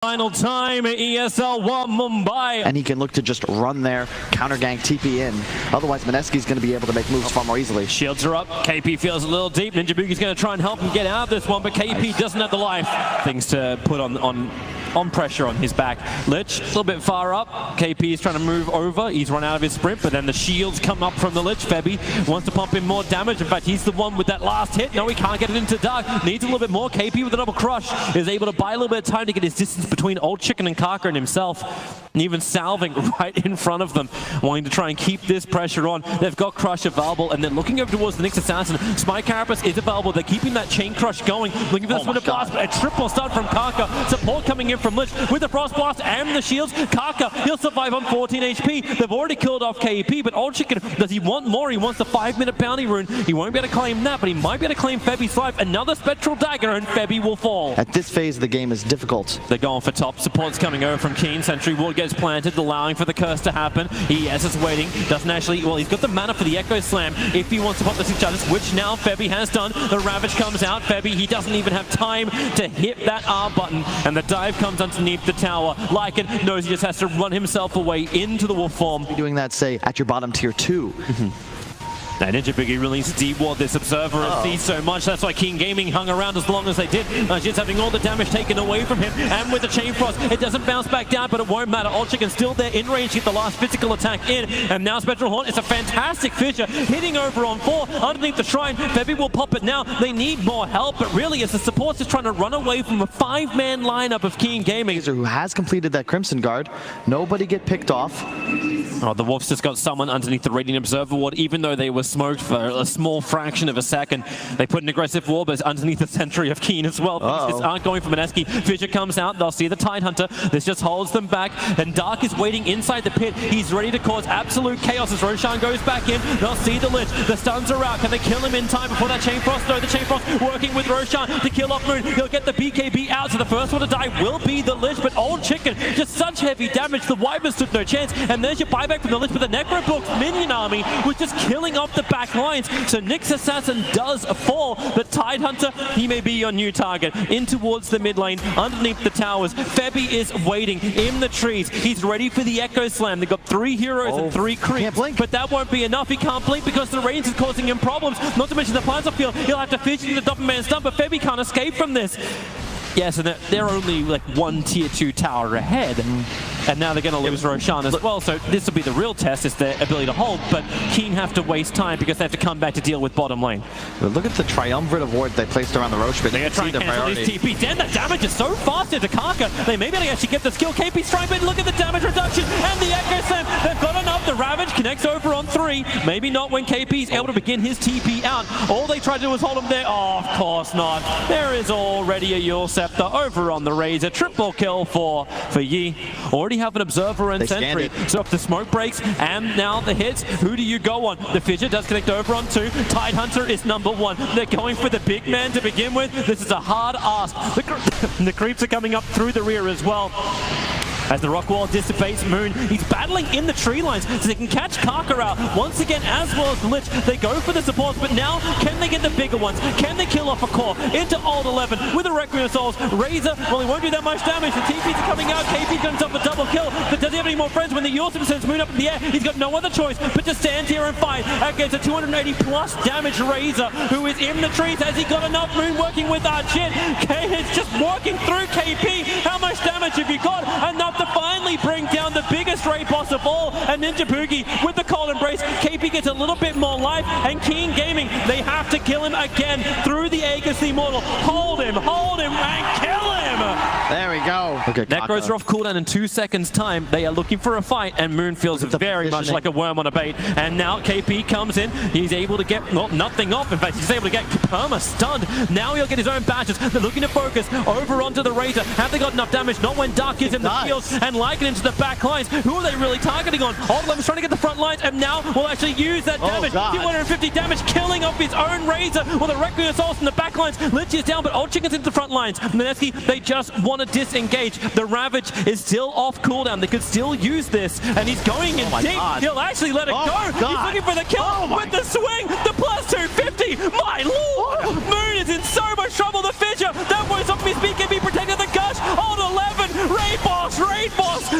Final time at ESL 1 Mumbai. And he can look to just run there, counter gank, TP in. Otherwise, Mineski's going to be able to make moves far more easily. Shields are up. KP feels a little deep. Ninja Boogie's going to try and help him get out of this one, but KP doesn't have the life. Things to put on pressure on his back. Lich, a little bit far up. KP is trying to move over. He's run out of his sprint, but then the shields come up from the Lich. Febby wants to pump in more damage. In fact, he's the one with that last hit. No, he can't get it into Dark. Needs a little bit more. KP with a double crush is able to buy a little bit of time to get his distance between Old Chicken and Kaka and himself. And even salving right in front of them, wanting to try and keep this pressure on. They've got Crush available, and then looking over towards the next assassin. Spy Carapace is available. They're keeping that chain crush going. Looking for the Splinter Blast, but a triple stun from Kaka. Support coming in from Lich with the Frost Blast and the shields. Kaka, he'll survive on 14 HP. They've already killed off KP, but Old Chicken, does he want more? He wants the 5-minute bounty rune. He won't be able to claim that, but he might be able to claim Febby's life. Another Spectral Dagger, and Febby will fall. At this phase of the game is difficult. They're going for top. Support's coming over from Keen. Sentry Ward gets planted, allowing for the curse to happen. ES is waiting. Doesn't actually, well, he's got the mana for the Echo Slam if he wants to pop the 6 charges, which now Febby has done. The Ravage comes out. Febby, he doesn't even have time to hit that R button, and the dive comes underneath the tower. Lycan knows he just has to run himself away into the wolf form. Doing that, say, at your bottom tier 2. Now Ninja Boogie really needs to deep-ward this Observer and see so much. That's why King Gaming hung around as long as they did. Just having all the damage taken away from him. And with the Chain Frost, it doesn't bounce back down, but it won't matter. Old Chicken's still there in range to get the last physical attack in. And now Spectral Horn is a fantastic Fissure, hitting over on 4 underneath the Shrine. Febby will pop it now. They need more help, but really as the support's just trying to run away from a 5-man lineup of King Gaming. Who has completed that Crimson Guard. Nobody get picked off. Oh, the Wolves just got someone underneath the Radiant Observer Ward, even though they were smoked for a small fraction of a second. They put an aggressive wall, but it's underneath the Sentry of Keen as well. Things just aren't going for Mineski. Fissure comes out, they'll see the Tidehunter. This just holds them back, and Dark is waiting inside the pit. He's ready to cause absolute chaos as Roshan goes back in. They'll see the Lich. The stuns are out. Can they kill him in time before that Chain Frost? No, the Chain Frost working with Roshan to kill off Moon. He'll get the BKB out, so the first one to die will be the Lich, but Old Chicken, just such heavy damage. The Wyvern stood no chance, and there's your buyback from the Lich, but the Necrobox minion army was just killing off the back lines. So Nyx Assassin does fall. The Tidehunter, he may be your new target. In towards the mid lane, underneath the towers. Febby is waiting in the trees. He's ready for the Echo Slam. They've got 3 heroes and 3 creeps, but that won't be enough. He can't blink because the range is causing him problems. Not to mention the Plasma Field. He'll have to fish into the Doppelman stun, but Febby can't escape from this. Yes, and they're only like 1 tier 2 tower ahead. And now they're going to lose Roshan as well, so this will be the real test, is their ability to hold, but Keen have to waste time because they have to come back to deal with bottom lane. But look at the triumvirate of wards they placed around the Roche pit. They are trying to cancel these TP. Damn, the damage is so fast into Kaka. They may be able to actually get the skill. KP strike, but look at the damage reduction and the Echo Slam. They've got enough. The Ravage connects over on 3. Maybe not when KP is able to begin his TP out. All they try to do is hold him there. Oh, of course not. There is already a Yule Scepter over on the Razor. Triple kill for Yi. Already have an Observer and Sentry. So if the smoke breaks and now the hits, who do you go on? The Fissure does connect over on 2. Tidehunter is number 1. They're going for the big man to begin with. This is a hard ask. The creeps are coming up through the rear as well. As the rock wall dissipates, Moon, he's battling in the tree lines so they can catch Kaka out once again, as well as the Lich. They go for the supports, but now can they get the bigger ones? Can they kill off a core into Old 11 with a Requiem of Souls? Razor, well, he won't do that much damage. The TPs are coming out. KP's going to top a double kill, but does he have any more friends? When the Yulsim sends Moon up in the air, he's got no other choice but to stand here and fight against a 280 plus damage Razor, who is in the trees. Has he got enough? Moon working with Arcane. It's just walking through KP. How much damage have you got? Enough to finally bring down the biggest raid boss of all, and Ninja Boogie with the Cold Embrace. KP gets a little bit more life, and King Gaming, they have to kill him again through the Aegis Immortal. Hold him, and kill him! There we go. Okay, Necros are off cooldown in 2 seconds time. They are looking for a fight, and Moon feels very much like a worm on a bait. And now KP comes in. He's able to get nothing off. In fact, he's able to get perma stunned. Now he'll get his own badges. They're looking to focus over onto the Razor. Have they got enough damage? Not when Dark gives him the shields, and Lycan into the back lines. Who are they really targeting on? Old 11's trying to get the front lines, and now will actually use that damage. 250 damage, killing off his own Razor. Well, the Requiem Souls in the back lines. Lich is down, but Old Chicken's into the front lines. Mineski, they just want to disengage. The Ravage is still off cooldown. They could still use this, and he's going in deep. God. He'll actually let it go. He's looking for the kill with the swing. The plus 250. My lord! Moon is in so much trouble. The fissure. That won't stop me. Speed can be protected. The gush on 11. Raid boss.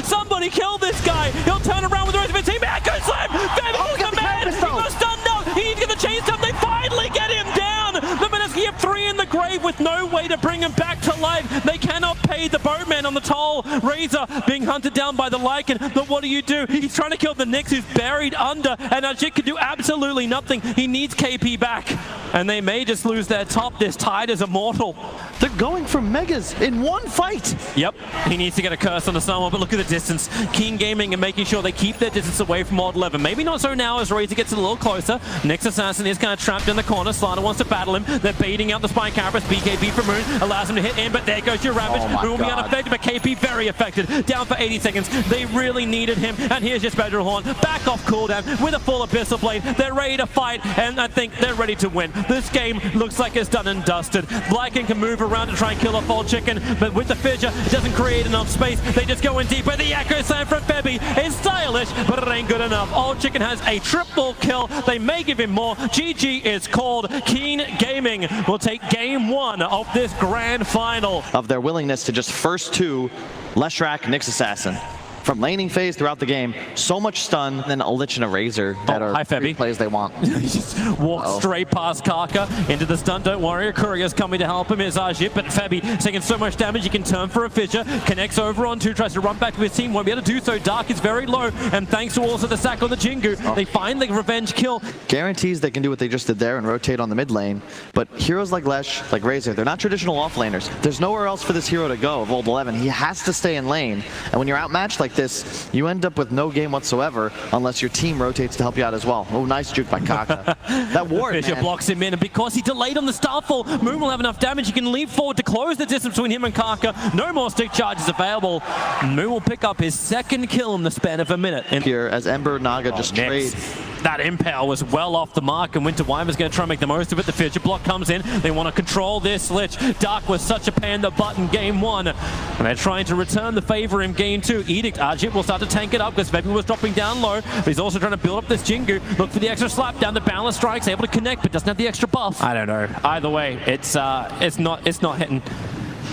Somebody kill this guy. He'll turn around with the rest of his team. Echo Slam. Febby's the man. He got stunned up. He needs to get the chains done. They finally get him down. The Mineski have 3 in the grave with no way to bring him back to life. They cannot pay the boatman on the toll. Razor being hunted down by the Lycan. But what do? He's trying to kill the Nyx, who's buried under, and Ajit can do absolutely nothing. He needs KP back, and they may just lose their top. This tide is immortal. They're going for megas in one fight. Yep, he needs to get a curse on the someone, but look at the distance. Keen Gaming and making sure they keep their distance away from Odd 11. Maybe not so now as Razor gets a little closer. Nyx Assassin is kind of trapped in the corner. Slaughter wants to battle him. They're baiting out the Spine Carapace. BKB for Moon allows him to hit in, but there goes your Ravage. Moon will be unaffected, but KP very affected. Down for 80 seconds. They really needed him, and here's your Spectral Horn. Back off cooldown with a full Abyssal Blade. They're ready to fight, and I think they're ready to win. This game looks like it's done and dusted. Lycan can move around to try and kill off Old Chicken, but with the fissure, it doesn't create enough space. They just go in deeper. The Echo Slam from Febby is stylish, but it ain't good enough. Old Chicken has a triple kill. They may give him more. GG is called. Keen Gaming will take game 1 of this grand final. Of their willingness to just first 2 Leshrac, Nyx Assassin. From laning phase throughout the game, so much stun, then a Lich and a Razor that are plays they want. He just walks straight past Kaka into the stun. Don't worry, a courier's coming to help him. Here's Ajit, but Febby taking so much damage, he can turn for a fissure. Connects over on 2, tries to run back to his team, won't be able to do so. Dark is very low, and thanks to also the sack on the Jingu, they find the revenge kill. Guarantees they can do what they just did there and rotate on the mid lane, but heroes like Lesh, like Razor, they're not traditional offlaners. There's nowhere else for this hero to go of Old 11. He has to stay in lane, and when you're outmatched like this, you end up with no game whatsoever unless your team rotates to help you out as well. Oh, nice juke by Kaka. That ward, Fisher blocks him in, and because he delayed on the Starfall, Moon will have enough damage. He can leap forward to close the distance between him and Kaka. No more stick charges available. Moon will pick up his 2nd kill in the span of a minute. And here, as Ember Naga just trade. That Impale was well off the mark, and Winter Wyvern's going to try and make the most of it. The Fissure block comes in. They want to control this Lich. Dark was such a pain in the butt in game 1, and they're trying to return the favor in game 2. Edict Ajit will start to tank it up because Febby was dropping down low, but he's also trying to build up this Jingu. Look for the extra slap down. The balance strikes, able to connect, but doesn't have the extra buff. I don't know. Either way, it's not hitting.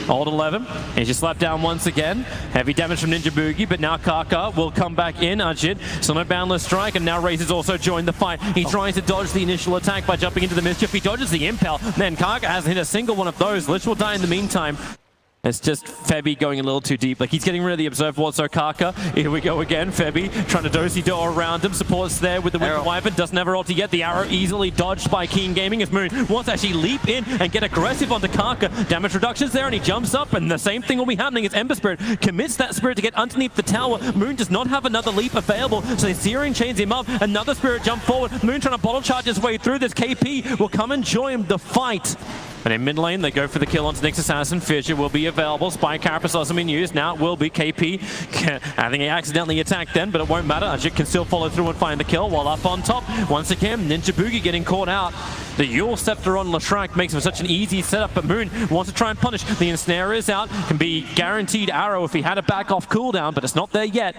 Old 11, he's just slapped down once again. Heavy damage from Ninja Boogie, but now Kaka will come back in. Ajit, so no Boundless Strike, and now Razor's also joined the fight. He tries to dodge the initial attack by jumping into the mischief. He dodges the Impale, then Kaka hasn't hit a single one of those. Lich will die in the meantime. It's just Febby going a little too deep. Like, he's getting rid of the Observe Ward, so Kaka, here we go again. Febby trying to do around him. Supports there with the Winter Wyvern. Doesn't have her ulti yet. The arrow easily dodged by Keen Gaming as Moon wants to actually leap in and get aggressive onto Kaka. Damage reduction's there, and he jumps up, and the same thing will be happening as Ember Spirit commits that Spirit to get underneath the tower. Moon does not have another leap available, so Searing chains him up. Another Spirit jump forward. Moon trying to bottle charge his way through this. KP will come and join the fight. And in mid lane, they go for the kill onto Nyx Assassin. Fissure will be available. Spike Carapace hasn't been used. Now it will be KP. I think he accidentally attacked then, but it won't matter. Ajit can still follow through and find the kill while up on top. Once again, Ninja Boogie getting caught out. The Yule Scepter on Leshrac makes him such an easy setup, but Moon wants to try and punish. The Ensnare is out. Can be guaranteed arrow if he had a back off cooldown, but it's not there yet.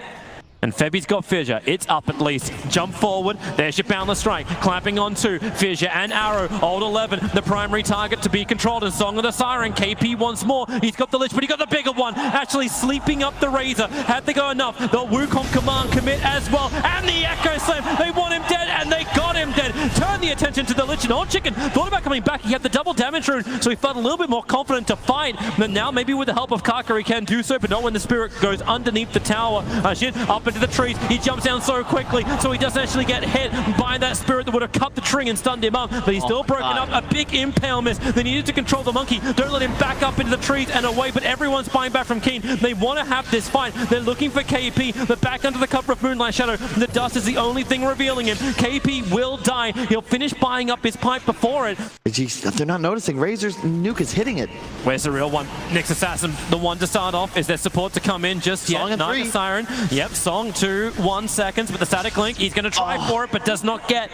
And Febby's got Fissure. It's up at least. Jump forward. There's your Boundless Strike. Clamping on 2. Fissure and Arrow. Old 11. The primary target to be controlled. And Song of the Siren. KP once more. He's got the Lich, but he got the bigger one. Actually sleeping up the Razor. Had to go enough. The Wukong command commit as well. And the Echo Slam. They want him dead, and they got him dead. Turn the attention to the Lich, and Old Chicken thought about coming back. He had the double damage rune, so he felt a little bit more confident to fight. But now maybe with the help of Kaka he can do so, but not when the Spirit goes underneath the tower. Shit, up into the tree. He jumps down so quickly, so he doesn't actually get hit by that Spirit that would have cut the tree and stunned him up. But he's still broken up. A big Impale miss. They needed to control the monkey. Don't let him back up into the trees and away, but everyone's buying back from Keen. They want to have this fight. They're looking for KP, but back under the cover of Moonlight Shadow. The dust is the only thing revealing him. KP will die. He'll finish buying up his pipe before it. Jeez, they're not noticing. Razor's nuke is hitting it. Where's the real one? Nyx Assassin, the one to start off. Is there support to come in just yet? Not the Siren. Yep, Song 2, 1 seconds, but the static link, he's going to try for it, but does not get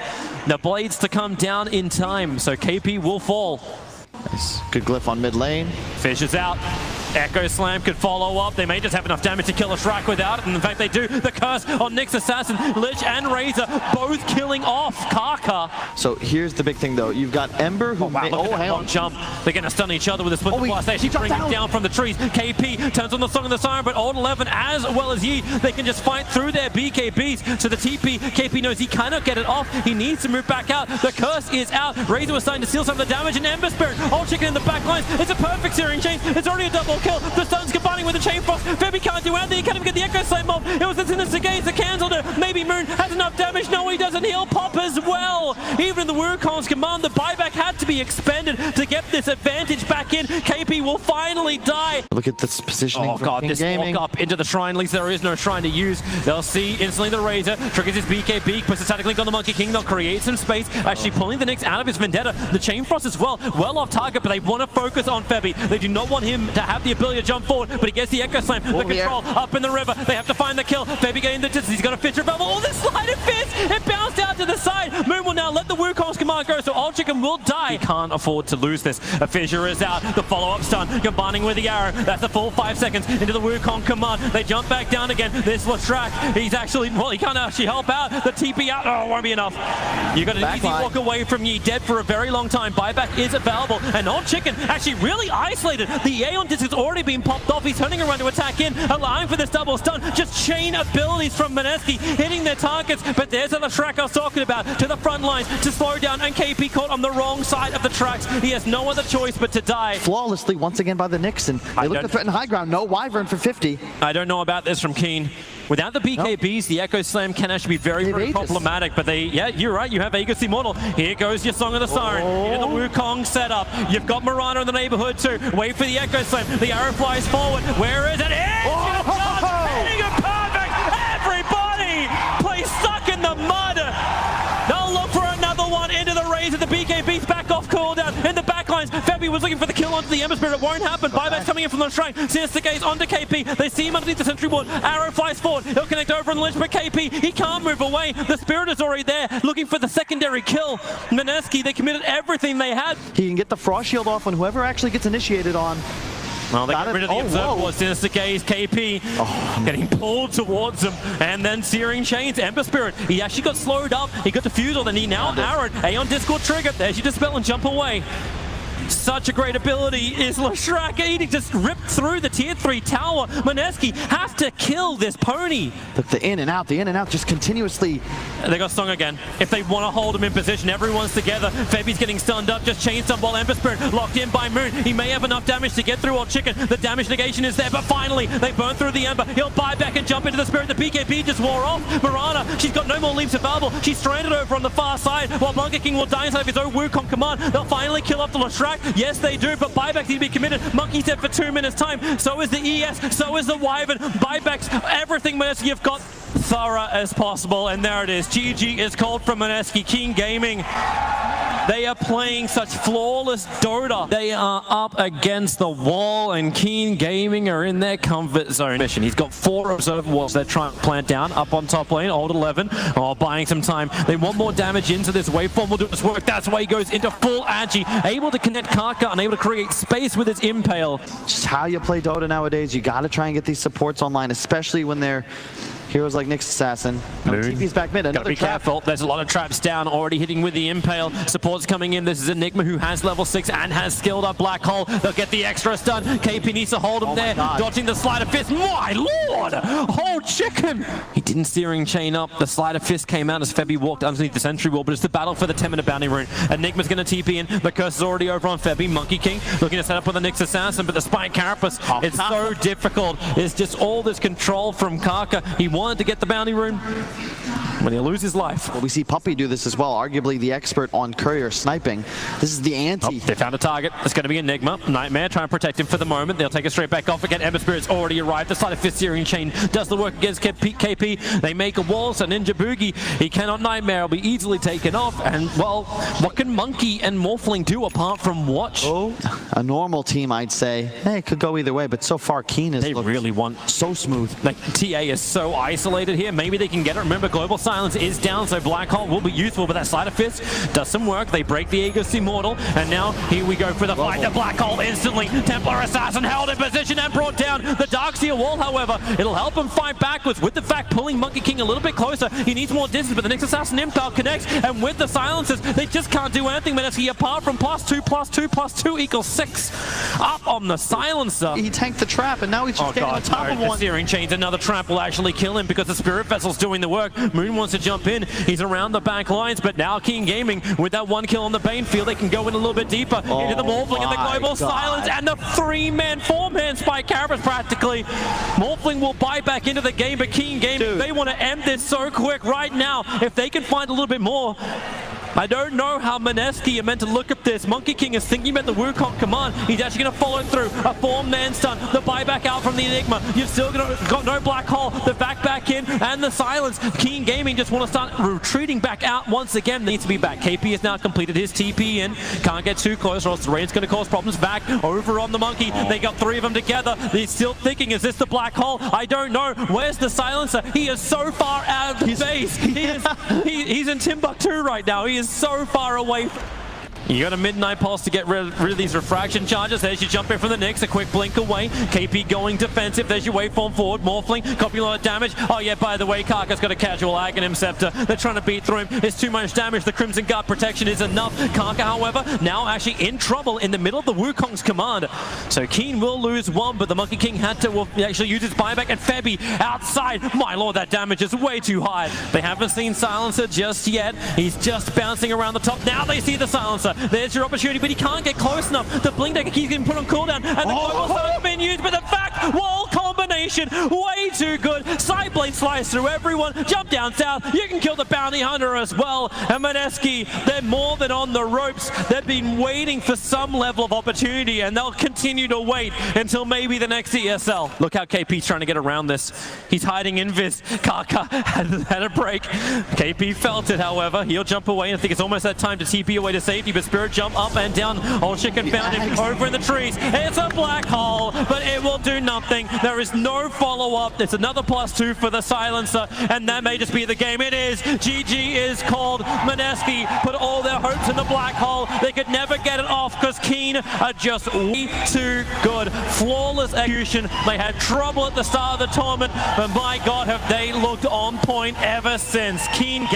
the blades to come down in time. So KP will fall. Nice. Good glyph on mid lane. Fish is out. Echo Slam could follow up. They may just have enough damage to kill a Shrek without it, and in fact they do. The curse on Nyx Assassin, Lich and Razor both killing off Kaka. So here's the big thing though. You've got Ember who Look at that long jump. They're going to stun each other with a splinter blast. They actually bring him down from the trees. KP turns on the Song of the Siren, but Old 11 as well as Yi, they can just fight through their BKBs. So the TP, KP knows he cannot get it off. He needs to move back out. The curse is out. Razor was starting to steal some of the damage, and Ember Spirit, Old Chicken in the back lines. It's a perfect searing chain. It's already a double kill. The stun's combining with the chain frost. Febby can't do anything. He can't even get the Echo Slam off. It was the Sinister Gaze that cancelled it. Maybe Moon has enough damage. No, he doesn't. He'll pop as well. Even in the Wukong's command, the buyback had to be expended to get this advantage back in. KP will finally die. Look at this positioning. Oh god, this walk up into the shrine. At least there is no shrine to use. They'll see instantly the Razor triggers his BKB, puts a static link on the Monkey King. They'll create some space, actually pulling the Nyx out of his Vendetta. The Chain Frost as well off target, but they want to focus on Febby. They do not want him to have the ability to jump forward, but he gets the Echo Slam, the control up in the river. They have to find the kill. Febby getting the distance. He's got a Fissure Bubble. Oh, this slide of fist! It bounced out to the side. Moon will now let the Wukong's command go, so Old Chicken will die. He can't afford to lose this. A Fissure is out. The follow-up stun combining with the arrow. That's a full 5 seconds into the Wukong command. They jump back down again. This was Shrek. He's actually, well, he can't actually help out. The TP out. Oh, it won't be enough. You got an easy walk away from Yi, dead for a very long time. Buyback is available, and Old Chicken actually really isolated. The Aeon disc has already been popped off. He's turning around to attack in, allowing for this double stun. Just chain abilities from Mineski hitting their targets, but there's the Shrek I was talking about to the front lines to slow down, and KP caught on the wrong side of the tracks. He has no other choice but to die. Flawlessly once again by the Nyx, and they look to threaten high ground. No Wyvern for 50. I don't know about this from Keen. Without the BKBs, the Echo Slam can actually be very problematic, but yeah, you're right, you have Aegis Immortal. Here goes your Song of the Siren. Into the Wukong setup. You've got Mirana in the neighborhood too. Wait for the Echo Slam. The arrow flies forward. Where is it? Hitting it perfect! Everybody plays stuck in the mud. They'll look for another one into the Razor. The BKB's back off cooldown. In the backlines, Febby was looking for the kill onto the Ember Spirit. It won't happen. Buyback's coming in from the shrine. Sinister Gaze onto KP. They see him underneath the sentry ward. Arrow flies forward. He'll connect over on the Lich, but KP, he can't move away. The Spirit is already there, looking for the secondary kill. Mineski, they committed everything they had. He can get the Frost Shield off on whoever actually gets initiated on. Well, they got rid of the Observer Ward. Sinister Gaze, KP getting pulled towards him, and then Searing Chains, Ember Spirit. He actually got slowed up. He got defused, and he now arrowed. Aeon Discord triggered. There's your Dispel and jump away. Such a great ability is Shrek. He just ripped through the tier 3 tower. Mineski have to kill this pony. The in and out just continuously. They got stung again. If they want to hold him in position, everyone's together. Febby's getting stunned up, just chain stun while Ember Spirit locked in by Moon. He may have enough damage to get through Old Chicken. The damage negation is there, but finally they burn through the Ember. He'll buy back and jump into the Spirit. The BKB just wore off. Mirana, she's got no more leaps available. She's stranded over on the far side while Monkey King will die inside of his own Wukong command. They'll finally kill off the Shrek. Yes, they do, but buybacks need to be committed. Monkey's dead for 2 minutes time. So is the ES, so is the Wyvern. Buybacks, everything Mineski have got thorough as possible, and there it is. GG is called from Mineski. Keen Gaming. They are playing such flawless Dota. They are up against the wall, and Keen Gaming are in their comfort zone. He's got 4 observer walls they're trying to plant down up on top lane. Old 11, buying some time. They want more damage into this waveform. Will do its work. That's why he goes into full Agi, able to connect Kaka and able to create space with his Impale. Just how you play Dota nowadays. You got to try and get these supports online, especially when they're heroes like Nyx Assassin. TP's back mid. Gotta be careful. There's a lot of traps down, already hitting with the Impale. Support's coming in. This is Enigma who has level 6 and has skilled up Black Hole. They'll get the extra stun. KP needs to hold him there. Dodging the Sleight of Fist. My lord! Old Chicken! He didn't Searing Chain up. The Sleight of Fist came out as Febby walked underneath the sentry wall, but it's the battle for the 10-minute bounty rune. Enigma's gonna TP in. The curse is already over on Febby. Monkey King looking to set up with the Nyx Assassin, but the Spike Carapace, it's so difficult. It's just all this control from Kaka. He wanted to get the bounty rune, when he'll lose his life. Well, we see Puppey do this as well, arguably the expert on courier sniping. This is the anti. They found a target. It's going to be Enigma. Nightmare trying to protect him for the moment. They'll take it straight back off again. Ember Spirit's already arrived. The Sleight of Fist Searing Chain does the work against KP. They make a wall, so Ninja Boogie, he cannot Nightmare. Will be easily taken off. And, well, what can Monkey and Morphling do apart from watch? A normal team, I'd say. Hey, it could go either way, but so far Keen is really want so smooth. Like, TA is so isolated here. Maybe they can get it. Remember, Global Silence is down, so Black Hole will be useful, but that Sleight of Fist does some work. They break the Aegis Immortal, and now here we go for the fight. The Black Hole instantly. Templar Assassin held in position and brought down the Darkseer wall, however. It'll help him fight backwards with the fact pulling Monkey King a little bit closer. He needs more distance, but the next Assassin Impel connects, and with the silences, they just can't do anything, Mineski, apart from +2 equals 6. Up on the silencer. He tanked the trap, and now he's just getting on top of The one. Searing Chains, another trap will actually kill him because the Spirit Vessel's doing the work. Moon wants to jump in. He's around the back lines, but now King Gaming, with that one kill on the Bane field, they can go in a little bit deeper into the Morphling and the Global Silence, and the 3-man, 4-man Spike Carapace practically. Morphling will buy back into the game, but King Gaming, they want to end this so quick right now. If they can find a little bit more. I don't know how Mineski are meant to look at this. Monkey King is thinking about the Wukong command. He's actually going to follow through. A 4-man stun. The buyback out from the Enigma. You've still got no Black Hole. The back in and the silence. Keen Gaming just want to start retreating back out once again. Needs to be back. KP has now completed his TP in. Can't get too close or else the raid's going to cause problems. Back over on the Monkey. They got 3 of them together. He's still thinking, is this the Black Hole? I don't know. Where's the silencer? He is so far out of base. He's in Timbuktu right now. He is so far away. You got a Midnight Pulse to get rid of these refraction charges. There's your jump in from the Nyx, a quick blink away. KP going defensive. There's your waveform forward. Morphling, copying a lot of damage. Oh yeah, by the way, Karka's got a casual Aghanim Scepter. They're trying to beat through him. It's too much damage. The Crimson Guard protection is enough. Karka, however, now actually in trouble in the middle of the Wukong's command. So Keen will lose one, but the Monkey King had to actually use his buyback, and Febby outside. My lord, that damage is way too high. They haven't seen Silencer just yet. He's just bouncing around the top. Now they see the Silencer. There's your opportunity, but he can't get close enough. The blink deck keeps getting put on cooldown, and the global has been used, but the fact wall combination, way too good. Side blade slice through everyone, jump down south. You can kill the bounty hunter as well. And Mineski, they're more than on the ropes. They've been waiting for some level of opportunity, and they'll continue to wait until maybe the next ESL. Look how KP's trying to get around this. He's hiding in Viz. Karka had a break. KP felt it, however. He'll jump away. I think it's almost that time to TP away to safety, but Spirit jump up and down. Old Chicken found him over in the trees. It's a Black Hole, but it will do nothing. There is no follow-up. It's another +2 for the silencer, and that may just be the game. It is. GG is called. Mineski put all their hopes in the Black Hole. They could never get it off because Keen are just way too good. Flawless execution. They had trouble at the start of the tournament, but my God, have they looked on point ever since. Keen